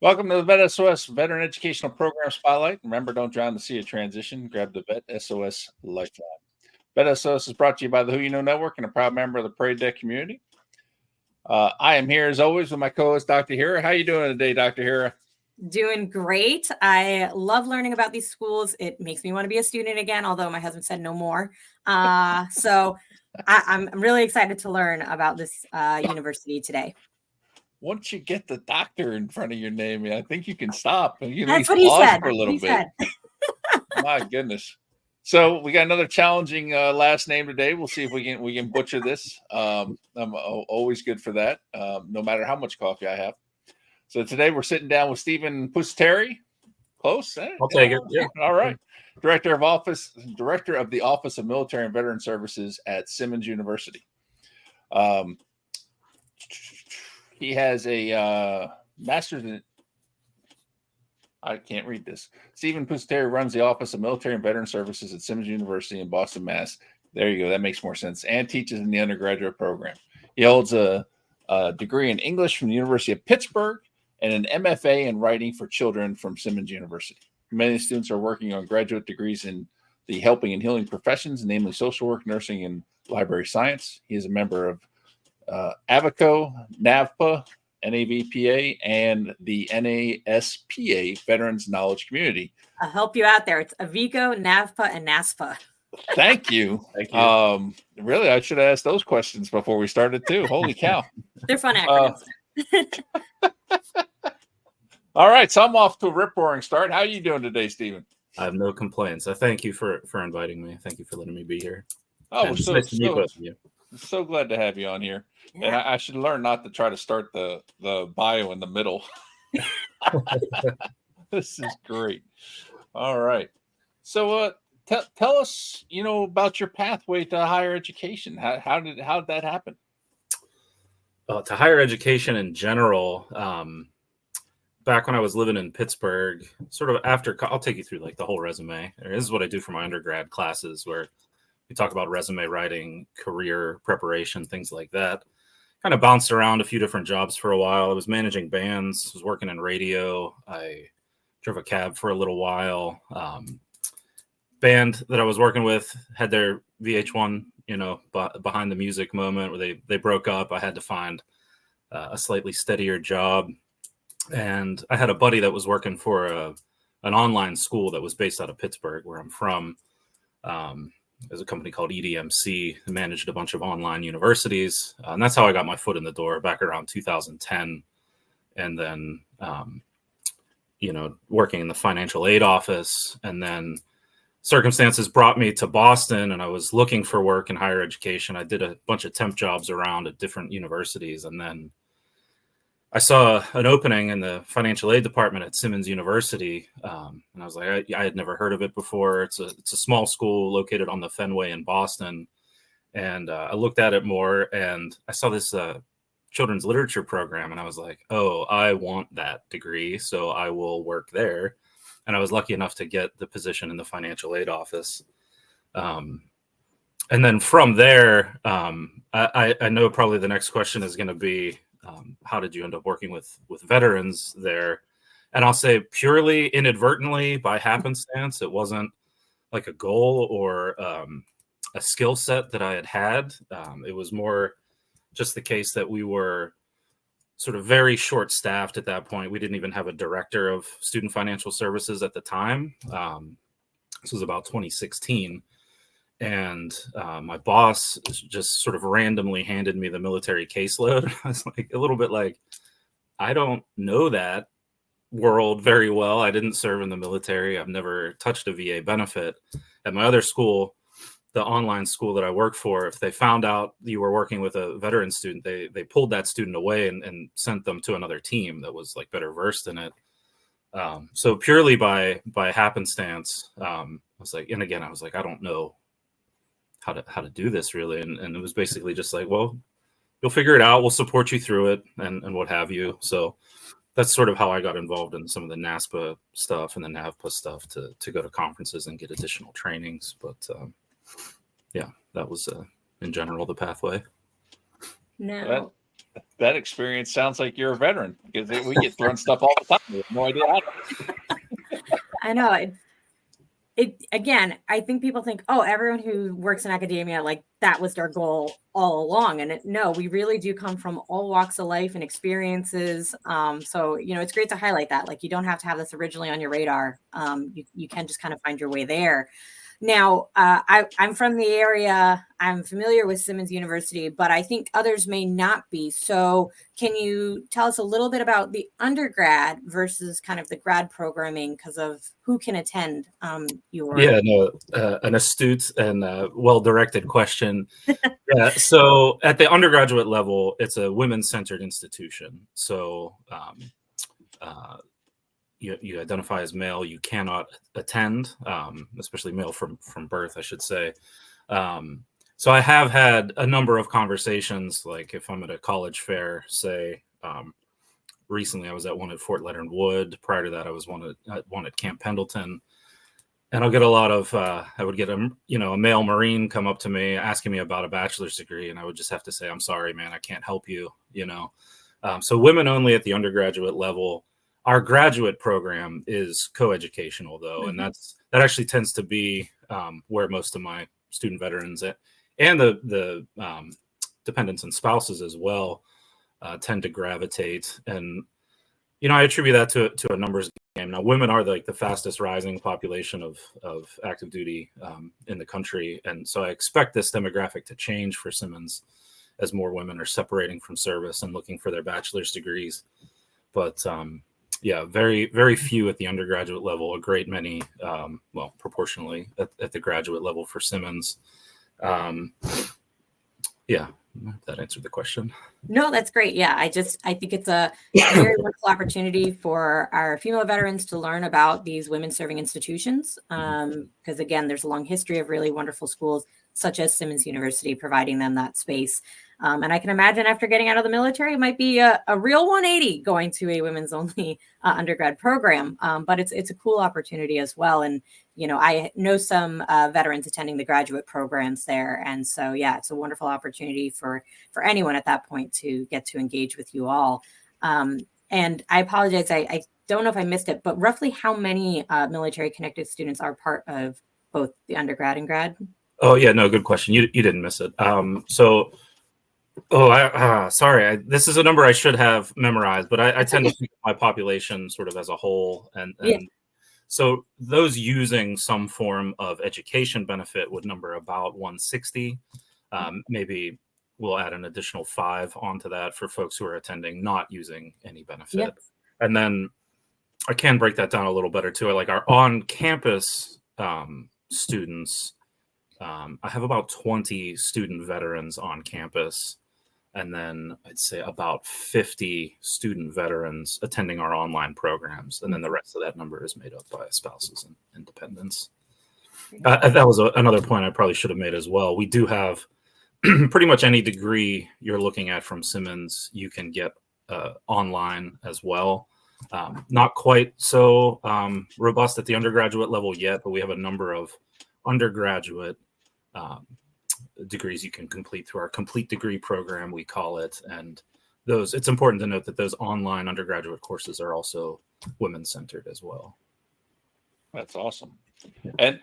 Welcome to the VET S.O.S Veteran Educational Program Spotlight. Remember, don't drown the sea of transition. Grab the VET S.O.S Lifeline. VET S.O.S is brought to you by the Who You Know Network and a proud member of the Parade Deck community. I am here, as always, with my co-host, Dr. Hira. How are you doing today, Dr. Hira? Doing great. I love learning about these schools. It makes me want to be a student again, although my husband said no more. So I'm really excited to learn about this university today. Once you get the doctor in front of your name, I think you can stop and you That's can what he pause said. for a little bit. My goodness. So we got another challenging last name today. We'll see if we can butcher this. I'm always good for that, no matter how much coffee I have. So today we're sitting down with Stephen Pusateri. Close? I'll take it. Yeah. All right. Director of the Office of Military and Veteran Services at Simmons University. He has a master's in. I can't read this. Stephen Pusateri runs the Office of Military and Veteran Services at Simmons University in Boston, Mass. There you go. That makes more sense. And teaches in the undergraduate program. He holds a degree in English from the University of Pittsburgh and an MFA in writing for children from Simmons University. Many students are working on graduate degrees in the helping and healing professions, namely social work, nursing, and library science. He is a member of AVICO, NAVPA, NAVPA, and the NASPA Veterans Knowledge Community. I'll help you out there. It's AVICO, NAVPA, and NASPA. Thank you. Thank you. Really, I should have asked those questions before we started too. Holy cow. They're fun acronyms. All right, so I'm off to a rip-roaring start. How are you doing today, Stephen? I have no complaints. I thank you for inviting me. Thank you for letting me be here. Oh, we're so glad to have you on here. Yeah. And I should learn not to try to start the bio in the middle. This is great. All right. So tell us, about your pathway to higher education. How did that happen? To higher education in general, back when I was living in Pittsburgh, sort of after, I'll take you through like the whole resume. This is what I do for my undergrad classes, where we talk about resume writing, career preparation, things like that. Kind of bounced around a few different jobs for a while. I was managing bands, was working in radio. I drove a cab for a little while. Band that I was working with had their VH1, behind the music moment where they broke up. I had to find a slightly steadier job. And I had a buddy that was working for an online school that was based out of Pittsburgh, where I'm from. There's a company called EDMC that managed a bunch of online universities. And that's how I got my foot in the door back around 2010. And then, working in the financial aid office. And then circumstances brought me to Boston, and I was looking for work in higher education. I did a bunch of temp jobs around at different universities. And then I saw an opening in the financial aid department at Simmons University, and I was like, I had never heard of it before. It's a small school located on the Fenway in Boston, and I looked at it more, and I saw this children's literature program, and I was like, oh, I want that degree, so I will work there. And I was lucky enough to get the position in the financial aid office. And then from there, I know probably the next question is going to be, how did you end up working with veterans there? And I'll say purely inadvertently by happenstance. It wasn't like a goal or a skill set that I had. It was more just the case that we were sort of very short staffed at that point. We didn't even have a director of student financial services at the time. This was about 2016. And my boss just sort of randomly handed me the military caseload. I was like a little bit like, I don't know that world very well. I didn't serve in the military. I've never touched a VA benefit. At my other school, the online school that I work for, if they found out you were working with a veteran student, they pulled that student away and sent them to another team that was like better versed in it. So purely by happenstance, I was like, I don't know how to do this really. And it was basically just like, well, you'll figure it out. We'll support you through it and what have you. So that's sort of how I got involved in some of the NASPA stuff and the NAVPA stuff to go to conferences and get additional trainings. But that was in general the pathway. Now, That experience sounds like you're a veteran, because we get thrown stuff all the time. We have no idea how to. I know it again, I think people think, oh, everyone who works in academia, like that was their goal all along. And no, we really do come from all walks of life and experiences. So, it's great to highlight that. Like, you don't have to have this originally on your radar. You can just kind of find your way there. Now, I'm from the area. I'm familiar with Simmons University, but I think others may not be. So can you tell us a little bit about the undergrad versus kind of the grad programming, because of who can attend your... Yeah, no, an astute and well-directed question. Yeah, so at the undergraduate level, it's a women-centered institution. So you identify as male, you cannot attend, especially male from birth, I should say. So I have had a number of conversations, like if I'm at a college fair, say, recently I was at one at Fort Leonard Wood. Prior to that, I was at one at Camp Pendleton. And I'll get a lot of, I would get a male Marine come up to me asking me about a bachelor's degree. And I would just have to say, I'm sorry, man, I can't help you, So women only at the undergraduate level. Our graduate program is coeducational, though, and that actually tends to be where most of my student veterans and the dependents and spouses as well tend to gravitate. And I attribute that to a numbers game. Now, women are the fastest rising population of active duty in the country, and so I expect this demographic to change for Simmons as more women are separating from service and looking for their bachelor's degrees. But yeah, very, very few at the undergraduate level, a great many, proportionally at the graduate level for Simmons. Yeah, that answered the question. No, that's great. Yeah, I think it's a very wonderful opportunity for our female veterans to learn about these women serving institutions. Because again, there's a long history of really wonderful schools such as Simmons University providing them that space. And I can imagine after getting out of the military, it might be a real 180 going to a women's only undergrad program. But it's a cool opportunity as well. And, I know some veterans attending the graduate programs there. And so, yeah, it's a wonderful opportunity for anyone at that point to get to engage with you all. And I apologize, I don't know if I missed it, but roughly how many military connected students are part of both the undergrad and grad? Oh, yeah, no, good question. You didn't miss it. Sorry. This is a number I should have memorized, but I tend to think of my population sort of as a whole. And so those using some form of education benefit would number about 160. Maybe we'll add an additional 5 onto that for folks who are attending not using any benefit. Yep. And then I can break that down a little better too. Like our on-campus students, I have about 20 student veterans on campus. And then I'd say about 50 student veterans attending our online programs. And then the rest of that number is made up by spouses and dependents. That was another point I probably should have made as well. We do have pretty much any degree you're looking at from Simmons, you can get online as well. Not quite so robust at the undergraduate level yet, but we have a number of undergraduate degrees you can complete through our complete degree program, we call it. And it's important to note that those online undergraduate courses are also women-centered as well. That's awesome. And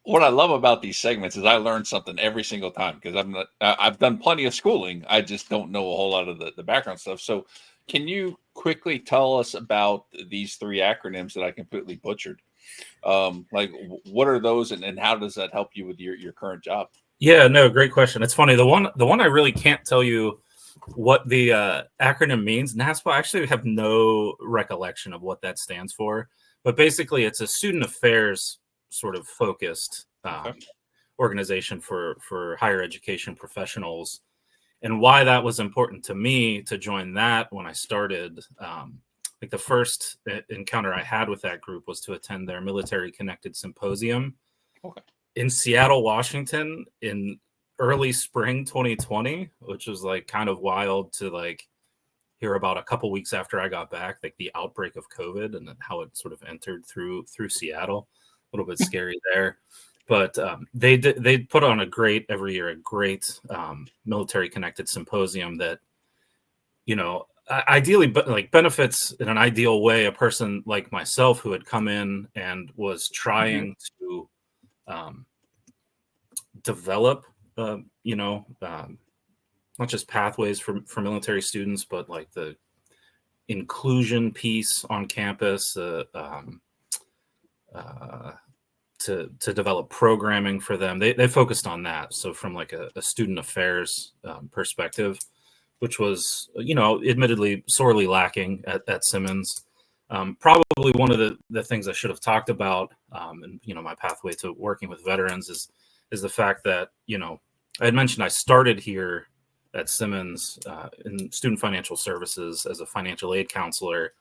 what I love about these segments is I learn something every single time, because I've done plenty of schooling. I just don't know a whole lot of the background stuff. So can you quickly tell us about these 3 acronyms that I completely butchered? Like, what are those, and how does that help you with your current job? Yeah, no, great question. It's funny. The one I really can't tell you what the acronym means. NASPA, I actually have no recollection of what that stands for, but basically it's a student affairs sort of focused organization for higher education professionals. And why that was important to me to join that when I started, like the first encounter I had with that group was to attend their military connected symposium in Seattle, Washington in early spring 2020, which was like kind of wild to like hear about a couple weeks after I got back, like the outbreak of COVID and then how it sort of entered through Seattle. A little bit scary there. But they put on every year a great military connected symposium that ideally, but like benefits in an ideal way, a person like myself who had come in and was trying to develop, not just pathways for military students, but like the inclusion piece on campus, to develop programming for them. They focused on that. So from like a student affairs perspective, which was, admittedly sorely lacking at Simmons. Probably one of the things I should have talked about, and my pathway to working with veterans is the fact that, I had mentioned I started here at Simmons in student financial services as a financial aid counselor.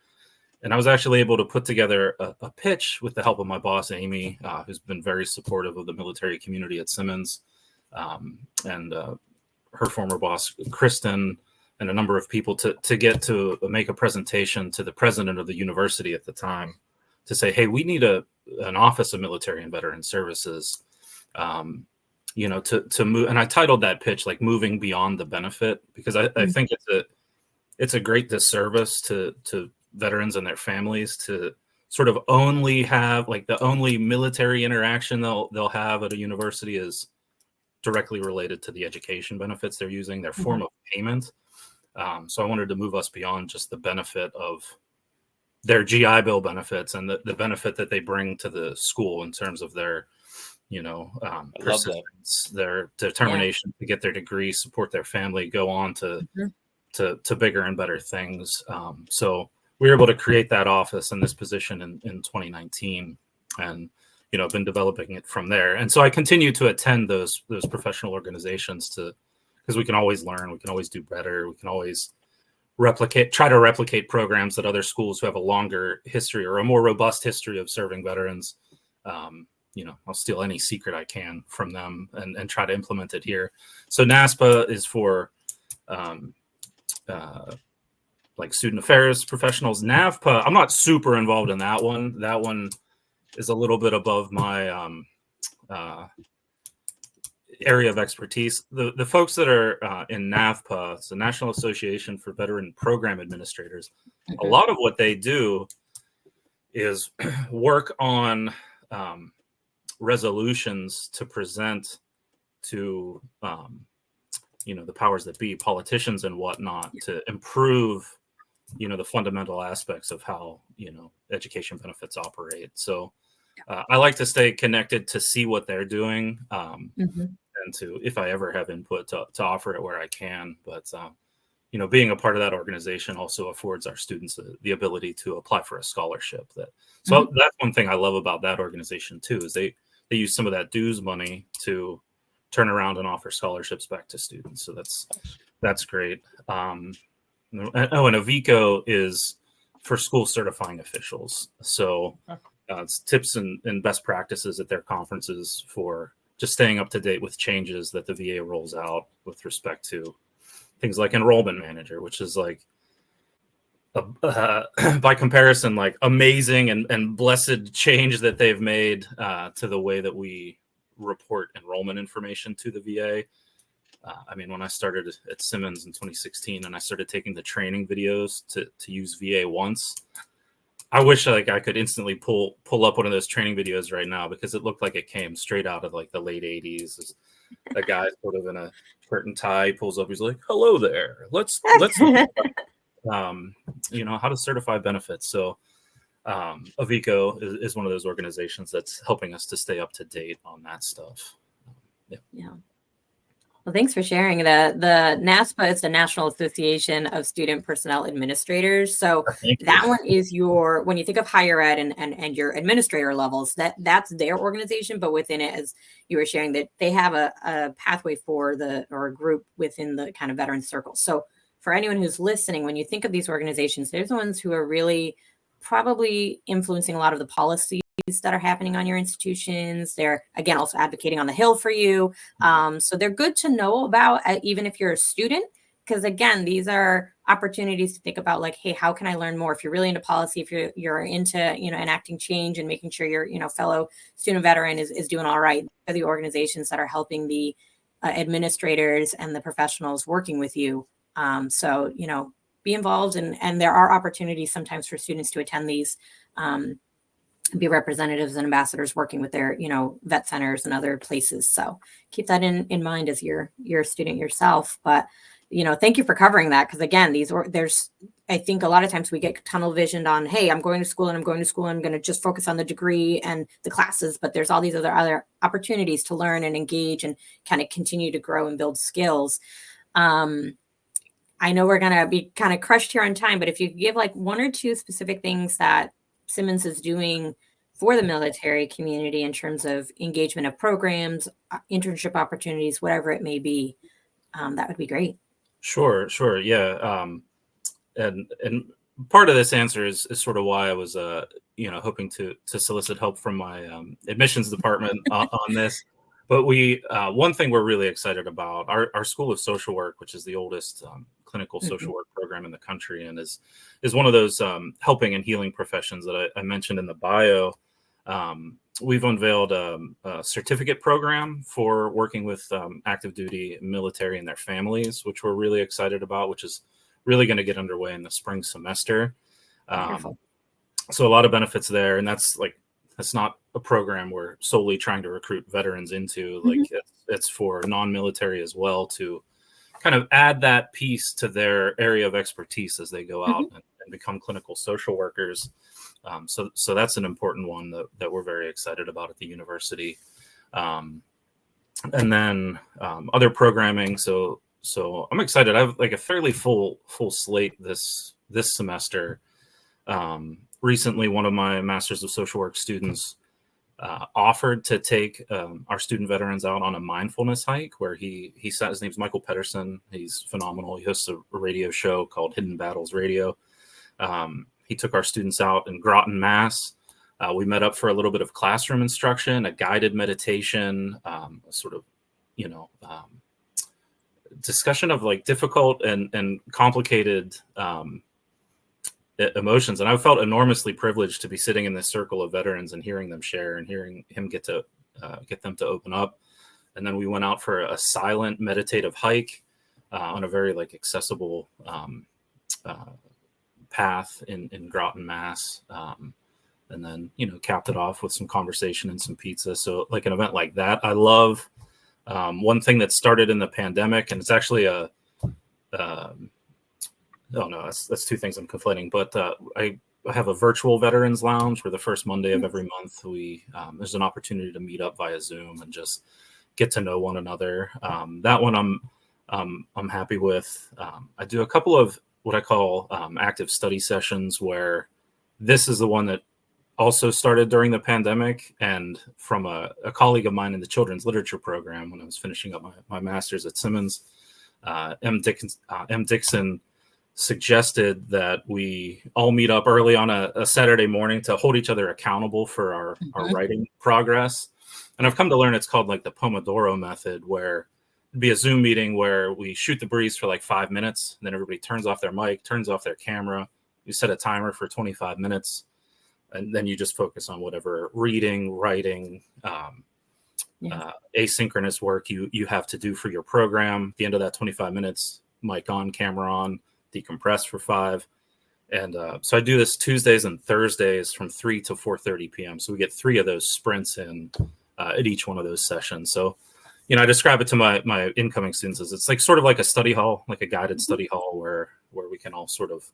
And I was actually able to put together a pitch with the help of my boss, Amy, who's been very supportive of the military community at Simmons, and her former boss, Kristen, and a number of people to get to make a presentation to the president of the university at the time to say, hey, we need an office of military and veteran services, to move. And I titled that pitch like Moving Beyond the Benefit, because I think it's a great disservice to veterans and their families to sort of only have like the only military interaction they'll have at a university is directly related to the education benefits they're using, their form of payment. So I wanted to move us beyond just the benefit of their GI Bill benefits and the benefit that they bring to the school in terms of their, persistence, their determination to get their degree, support their family, go on to bigger and better things. So we were able to create that office and this position in 2019, and been developing it from there. And so I continue to attend those professional organizations because we can always learn, we can always do better, we can always try to replicate programs that other schools who have a longer history or a more robust history of serving veterans. I'll steal any secret I can from them and try to implement it here. So NASPA is for like student affairs professionals. NAVPA, I'm not super involved in that one. That one is a little bit above my area of expertise. The folks that are in NAVPA, it's the National Association for Veteran Program Administrators. A lot of what they do is work on resolutions to present to the powers that be, politicians and whatnot, to improve the fundamental aspects of how education benefits operate. So I like to stay connected to see what they're doing, and to, if I ever have input, to offer it where I can. But being a part of that organization also affords our students the ability to apply for a scholarship. So that's one thing I love about that organization too, is they use some of that dues money to turn around and offer scholarships back to students. So that's great. And AVECO is for school certifying officials. So it's tips and best practices at their conferences for just staying up to date with changes that the VA rolls out with respect to things like enrollment manager, which is like, by comparison, like amazing and blessed change that they've made to the way that we report enrollment information to the VA. When I started at Simmons in 2016 and I started taking the training videos to use VA once, I wish I could instantly pull up one of those training videos right now, because it looked like it came straight out of like the late 80s. A guy sort of in a shirt and tie pulls up. He's like, "Hello there. Let's how to certify benefits." So AVECO is one of those organizations that's helping us to stay up to date on that stuff. Yeah. Well, thanks for sharing that. The NASPA is the National Association of Student Personnel Administrators. So that one is when you think of higher ed and your administrator levels, that's their organization. But within it, as you were sharing, that they have a pathway or a group within the kind of veteran circle. So for anyone who's listening, when you think of these organizations, there's the ones who are really probably influencing a lot of the policies that are happening on your institutions. They're, again, also advocating on the Hill for you. So they're good to know about, even if you're a student, because again, these are opportunities to think about like, hey, how can I learn more? If you're really into policy, if you're into, enacting change and making sure your, fellow student veteran is doing all right. They're the organizations that are helping the administrators and the professionals working with you. So, be involved. And there are opportunities sometimes for students to attend these, be representatives and ambassadors working with their, vet centers and other places. So keep that in mind as you're a student yourself. But, thank you for covering that. Because again, I think a lot of times we get tunnel visioned on, hey, I'm going to school and I'm going to just focus on the degree and the classes, but there's all these other opportunities to learn and engage and kind of continue to grow and build skills. I know we're going to be kind of crushed here on time, but if you could give like one or two specific things that Simmons is doing for the military community in terms of engagement of programs, internship opportunities, whatever it may be, that would be great. Sure. Yeah. And part of this answer is sort of why I was, hoping to solicit help from my admissions department on this. But one thing we're really excited about, our School of Social Work, which is the oldest clinical social work program in the country, and is one of those helping and healing professions that I mentioned in the bio. We've unveiled a certificate program for working with active duty military and their families, which we're really excited about, which is really going to get underway in the spring semester. So a lot of benefits there. And that's not a program we're solely trying to recruit veterans into. It's for non-military as well, to kind of add that piece to their area of expertise as they go out and become clinical social workers. So that's an important one that we're very excited about at the university. And then other programming. So I'm excited. I have a fairly full slate this semester. Recently, one of my Masters of Social Work students offered to take our student veterans out on a mindfulness hike, where he sat. His name's Michael Pedersen. He's phenomenal. He hosts a radio show called Hidden Battles Radio. He took our students out in Groton, Mass. We met up for a little bit of classroom instruction, a guided meditation, a sort of, discussion of difficult and complicated emotions. And I felt enormously privileged to be sitting in this circle of veterans and hearing them share and hearing him get them to open up. And then we went out for a silent meditative hike on a very accessible path in Groton, Mass. And then, capped it off with some conversation and some pizza. So an event like that, I love. One thing that started in the pandemic, and it's actually that's two things I'm conflating, but I have a virtual veterans lounge where the first Monday of every month there's an opportunity to meet up via Zoom and just get to know one another. That one I'm happy with. I do a couple of what I call active study sessions, where this is the one that also started during the pandemic, and from a colleague of mine in the children's literature program when I was finishing up my master's at Simmons. M. Dixon suggested that we all meet up early on a Saturday morning to hold each other accountable for our writing progress. And I've come to learn it's called the Pomodoro method, where it'd be a Zoom meeting where we shoot the breeze for 5 minutes, and then everybody turns off their mic, turns off their camera. You set a timer for 25 minutes, and then you just focus on whatever reading, writing, asynchronous work you have to do for your program. At the end of that 25 minutes, mic on, camera on, decompress for 5. And so I do this Tuesdays and Thursdays from 3 to 4:30 p.m. So we get 3 of those sprints in at each one of those sessions. So, I describe it to my incoming students as it's sort of like a study hall, like a guided study hall where we can all sort of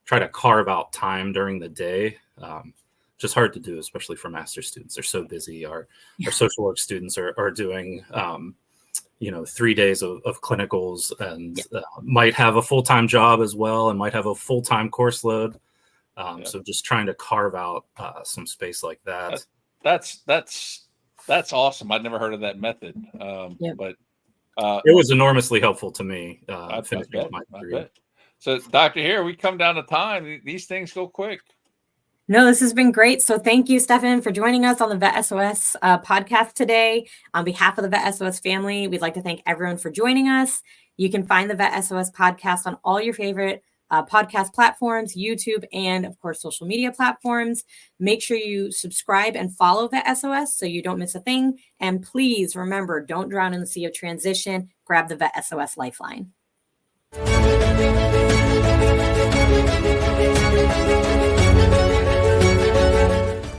try to carve out time during the day. Just hard to do, especially for master's students. They're so busy. Our social work students are doing 3 days of clinicals, and might have a full-time job as well, and might have a full-time course load. So just trying to carve out some space like that. That's awesome. I'd never heard of that method. But it was enormously helpful to me finishing up my degree. So, Dr. Hira, we come down to time. These things go quick. No, this has been great. So thank you, Stephen, for joining us on the VET S.O.S. Podcast today. On behalf of the VET S.O.S. family, we'd like to thank everyone for joining us. You can find the VET S.O.S. podcast on all your favorite podcast platforms, YouTube, and of course, social media platforms. Make sure you subscribe and follow VET S.O.S. so you don't miss a thing. And please remember, don't drown in the sea of transition. Grab the VET S.O.S. Lifeline.